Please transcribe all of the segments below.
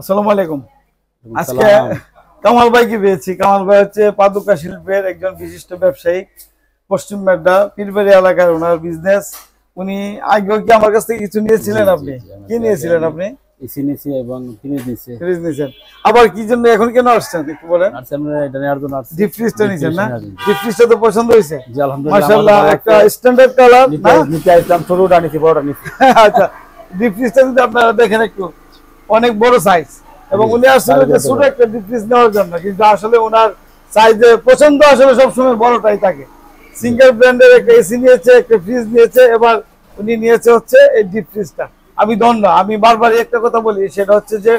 আসসালামু আলাইকুম। আজকে কামাল ভাইকে পেয়েছি। কামাল ভাই হচ্ছে পাদুকা শিল্পের একজন বিশিষ্ট ব্যবসায়ী। পশ্চিম মেড্ডা পীরবাড়ি এলাকার ওনার বিজনেস। উনি আগেও কি আমার কাছ থেকে কিছু নিয়েছিলেন? আপনি কি নিয়েছিলেন? আপনি এসি নিয়েছি এবং ফ্রিজ নিয়েছি। ফ্রিজ নিয়েছেন, আবার কি জন্য এখন কেন আসছেন একটু বলেন? আমরা এটা নেওয়ার জন্য আসছি। ডিপ ফ্রিজটা নিয়েছেন না? ডিপ ফ্রিজটা তো পছন্দ হয়েছে? জি আলহামদুলিল্লাহ, মাশাআল্লাহ, একটা স্ট্যান্ডার্ড কালার না? নিতে আসলাম, ছোটটা নিয়েছি, বড়টা নিয়েছি। আচ্ছা, ডিপ ফ্রিজটা যদি আপনারা দেখেন একটু অনেক বড় সাইজ, এবং উনি আসলে যে ছোট একটা ডিপ ফ্রিজ নেওয়ার জন্য, কিন্তু আসলে ওনার সাইজে পছন্দ আসলে সবসময় বড়টাই থাকে। সিঙ্গেল ব্র্যান্ডের একটা এসি নিয়েছে, একটা ফ্রিজ নিয়েছে, এবার উনি নিয়েছে হচ্ছে এই ডিপ ফ্রিজটা। আমি ধন্য, আমি বারবার একটা কথা বলি, সেটা হচ্ছে যে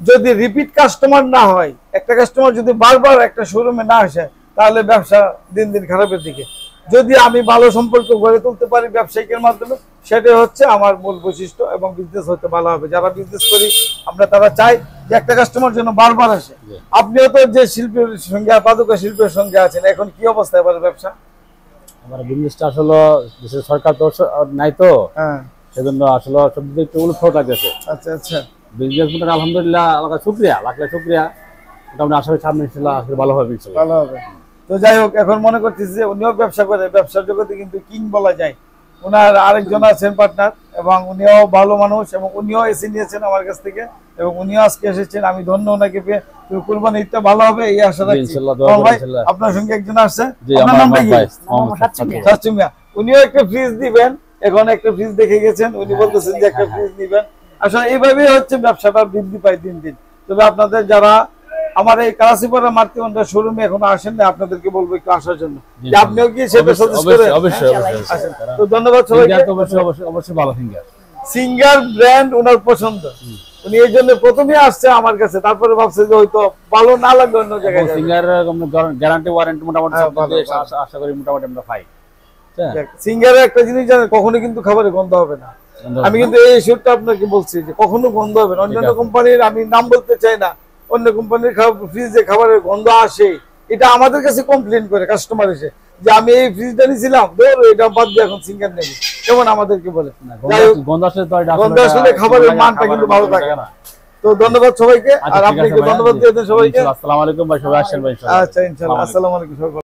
যদি রিপিট কাস্টমার না হয়, একটা কাস্টমার যদি বারবার একটা শোরুমে না আসে, তাহলে ব্যবসা দিন দিন খারাপের দিকে। যদি আমি ভালো সম্পর্ক গড়ে তুলতে পারি ব্যবসায়িকের মাধ্যমে, সেটাই হচ্ছে আমার মূল বৈশিষ্ট্য, এবং বিজনেস হতে ভালো হবে। যারা বিজনেস করি আমরা, তারা চাই যে একটা কাস্টমার যেন বারবার আসে। আপনিও তো যে শিল্পের সঙ্গে, পাদুকা শিল্পের সঙ্গে আছেন, এখন কি অবস্থা এবার ব্যবসা? আমার বিজনেসটা আসলে দেশের সরকার তো নাই, তো হ্যাঁ, সেজন্য আসলে সব দিকে একটু উলট লাগতেছে। আচ্ছা আচ্ছা, বিজনেস মোটামুটি আলহামদুলিল্লাহ, আল্লাহর শুকরিয়া, লাখ লাখ শুকরিয়া। মোটামুটি আশা করি সামনে ইনশাআল্লাহ ভালো হবে, ইনশাআল্লাহ ভালো হবে। তো যাই হোক, এখন মনে করতেছি যে উনিও ব্যবসা করে, ব্যবসার জগতে কিন্তু কিং বলা যায়। ওনার আরেকজন আছেন পার্টনার, এবং উনিও ভালো মানুষ, এবং উনিও এসে নিয়েছেন আমার কাছ থেকে, এবং উনিও আজকে এসেছেন। আমি ধন্য ওনাকে পেয়ে। তো কুরবানি ঈদটা ভালো হবে এই আশা রাখছি। ইনশাআল্লাহ, দোয়া করি ইনশাআল্লাহ। আপনার সঙ্গে একজন আসছে, জি, আপনার আমার নামটা কি? ভাই সাচ্চুমিয়া। উনিও একটা ফ্রিজ দিবেন, এখন একটা ফ্রিজ দেখে গেছেন, উনি বলতেছেন যে একটা ফ্রিজ নিবেন। আসলে এইভাবেই হচ্ছে ব্যবসাটা বৃদ্ধি পায় দিন দিন। তবে আপনাদের যারা আমার এই কালাসিপাড়া মাতৃগঞ্জ শোরুমে এখনো আসেন না, আপনাদেরকে বলবো একটু আসার জন্য। যে আপনিও কি সেটা সাজেস্ট করেন? অবশ্যই আসেন। তো ধন্যবাদ সবাইকে। অবশ্যই ভালো ফিঙ্গার সিঙ্গার ব্র্যান্ড ওনার পছন্দ, উনি এই জন্য প্রথমে আসছে আমার কাছে, তারপরে ভাবছে যে হয়তো ভালো না লাগবে অন্য জায়গায় যাবে। সিঙ্গার গ্যারান্টি ওয়ারেন্টি মোটামুটি আশা করি মোটামুটি আমরা পাই। সিঙ্গারের একটা জিনিস জানেন, কখনো কিন্তু খাবারে গন্ধ হবে না। আমি কিন্তু এই ইস্যুটা আপনাকে বলছি যে কখনো গন্ধ হবে না। অন্যান্য কোম্পানির, আমি নাম বলতে চাই না, অন্য কোম্পানির ফ্রিজে খাবারের গন্ধ আসে, এটা আমাদের কাছে কমপ্লেন করে কাস্টমার এসে, যে আমি এই ফ্রিজটা নিয়েছিলাম, ধরো এটা বাদ দিয়ে এখন সিঙ্গার নেব, যেমন আমাদেরকে বলে। গন্ধ আসলে খাবারের মানটা কিন্তু ভালো থাকে না। তো ধন্যবাদ সবাইকে, আর আপনাকে ধন্যবাদ দিয়ে দেন সবাইকে। আসসালামু আলাইকুম ভাই, সবাই আসেন ভাই। আচ্ছা, ইনশাআল্লাহ, আসসালামু আলাইকুম।